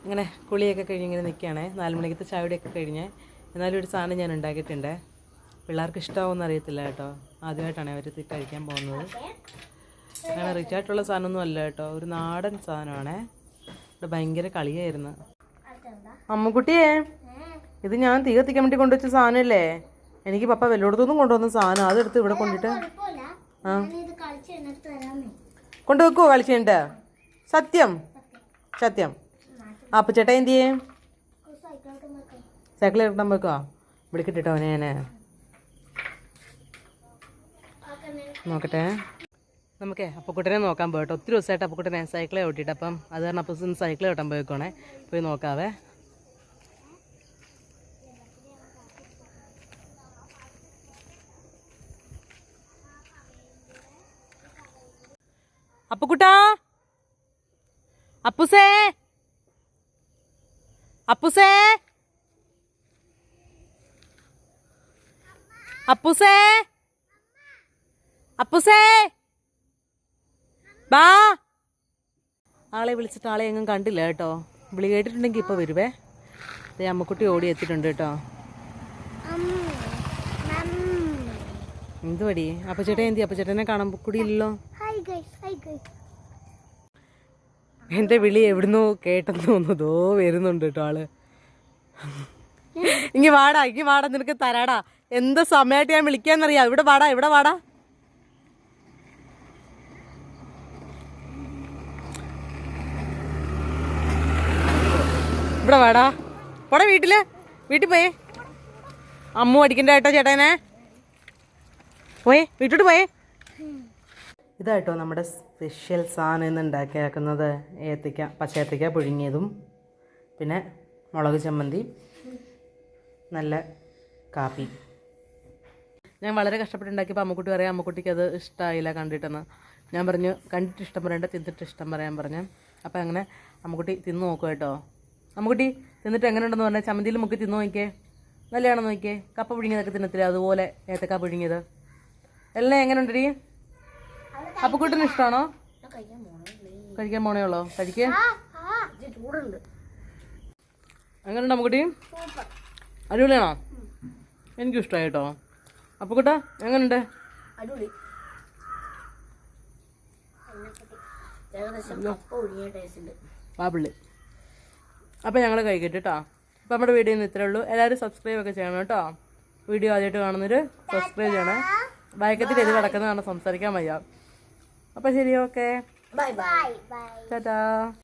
ഇങ്ങനെ കുളിയൊക്കെ കഴിഞ്ഞ് ഇങ്ങനെ നിൽക്കുകയാണേ. 4 മണിക്കത്തെ ചായയുടെയൊക്കെ കഴിഞ്ഞ്. എന്നാലും ഒരു സാധനം ഞാൻ ഉണ്ടാക്കിയിട്ടുണ്ട്. പിള്ളേർക്ക് ഇഷ്ടമാവുമെന്ന് അറിയത്തില്ല കേട്ടോ. ആദ്യമായിട്ടാണ് അവർ കഴിക്കാൻ പോകുന്നത്. അങ്ങനെ റിച്ച് ആയിട്ടുള്ള സാധനമൊന്നും അല്ല കേട്ടോ, ഒരു നാടൻ സാധനമാണേ. ഇവിടെ ഭയങ്കര കളിയായിരുന്നു. അമ്മുക്കുട്ടിയെ, ഇത് ഞാൻ തീ കത്തിക്കാൻ വേണ്ടി കൊണ്ടുവച്ച സാധനമല്ലേ? എനിക്ക് പപ്പ വല്ലോടത്തൊന്നും കൊണ്ടുവന്ന സാധനം, അതെടുത്ത് ഇവിടെ കൊണ്ടിട്ട് കൊണ്ടുവെക്കുവോ കളിച്ചിട്ട്? സത്യം സത്യം. അപ്പം ചേട്ടാ എന്ത് ചെയ്യേ? സൈക്കിൾ ഇറക്കാൻ വെക്കുവാ? വിളിക്കിട്ടോ അവനെ ഞാൻ. നോക്കട്ടെ, നമുക്കേ അപ്പക്കുട്ടനെ നോക്കാൻ പോയിട്ടോ. ഒത്തിരി ദിവസമായിട്ട് അപ്പക്കുട്ടനെ സൈക്കിളെ ഓട്ടിയിട്ട്, അപ്പം അത് കാരണം അപ്പം സൈക്കിൾ ഓട്ടാൻ പോയിക്കോണേ. പോയി നോക്കാവേ. അപ്പക്കുട്ടാ, അപ്പുസേ, അപ്പുസേ, അപ്പുസേ, അപ്പുസേ, ബാ. ആളെ വിളിച്ചിട്ട് ആളെ എങ്ങും കണ്ടില്ല കേട്ടോ. വിളി കേട്ടിട്ടുണ്ടെങ്കിൽ ഇപ്പോൾ വരുവേ. അമ്മക്കുട്ടി ഓടി എത്തിയിട്ടുണ്ട് കേട്ടോ. എന്തുപടി അപ്പച്ചേട്ടൻ എന്തി? അപ്പച്ചേട്ടനെ കാണാൻ കൂടിയില്ലല്ലോ. എൻ്റെ വിളി എവിടുന്നോ കേട്ടെന്ന് തോന്നുന്നതോ വരുന്നുണ്ട് കേട്ടോ ആള്. ഇങ്ങി വാടാ, ഇങ്ങി വാടാ, നിനക്ക് തരാടാ. എന്താ സമയമായിട്ട് ഞാൻ വിളിക്കാന്നറിയാം. ഇവിടെ വാടാ, ഇവിടെ വാടാ. ഇവിടെ വാടാ. പോടെ വീട്ടിൽ പോയേ. അമ്മു അടിക്കണ്ട കേട്ടോ ചേട്ടനെ. പോയേ, വീട്ടോട്ട് പോയേ. ഇതായിട്ടോ നമ്മുടെ സ്പെഷ്യൽ സാധനം ഇന്ന് ഉണ്ടാക്കിയാക്കുന്നത്. പച്ചയേത്തയ്ക്ക പുഴുങ്ങിയതും പിന്നെ മുളക് ചമ്മന്തി, നല്ല കാപ്പി. ഞാൻ വളരെ കഷ്ടപ്പെട്ടുണ്ടാക്കിയപ്പോൾ അമ്മക്കുട്ടി പറയാം അമ്മക്കുട്ടിക്ക് അത് ഇഷ്ടമായില്ല കണ്ടിട്ടെന്ന്. ഞാൻ പറഞ്ഞു കണ്ടിട്ട് ഇഷ്ടം പറയണ്ട, തിന്നിട്ട് ഇഷ്ടം പറയാൻ പറഞ്ഞു. അപ്പോൾ അങ്ങനെ അമ്മക്കുട്ടി തിന്ന് നോക്കുക കേട്ടോ. അമ്മക്കുട്ടി തിന്നിട്ട് എങ്ങനെ ഉണ്ടെന്ന് പറഞ്ഞാൽ ചമ്മന്തിയിൽ മുക്കി തിന്ന് നോക്കിയേ. നല്ലതാണെന്ന് നോക്കിയേ. കപ്പ പുഴുങ്ങിയതൊക്കെ തിന്നത്തില്ല, അതുപോലെ ഏത്തക്ക പുഴുങ്ങിയത് എല്ലാം എങ്ങനെ ഉണ്ടടി? അപ്പക്കുട്ടിന് ഇഷ്ടമാണോ? കഴിക്കാൻ പോണേ ഉള്ളോ? കഴിക്കേ. എങ്ങനെയുണ്ട് അമ്മക്കുട്ടി? അടിപൊളിയാണോ? എനിക്കും ഇഷ്ടമായി കേട്ടോ. അപ്പക്കുട്ടാ എങ്ങനെയുണ്ട്? പാപ്പിള്ളി. അപ്പം ഞങ്ങൾ കഴിക്കട്ടെ കേട്ടോ. അപ്പം നമ്മുടെ വീഡിയോ ഇന്ന് ഇത്രേ ഉള്ളൂ. എല്ലാവരും സബ്സ്ക്രൈബ് ഒക്കെ ചെയ്യണം കേട്ടോ. വീഡിയോ ആദ്യമായിട്ട് കാണുന്നവർ സബ്സ്ക്രൈബ് ചെയ്യണം. ഭയക്കത്തിൽ എഴുതി കിടക്കുന്നതാണ്, സംസാരിക്കാൻ വയ്യ. അപ്പം ശരി, ഓക്കെ, ബൈ ബൈ, ടാറ്റാ.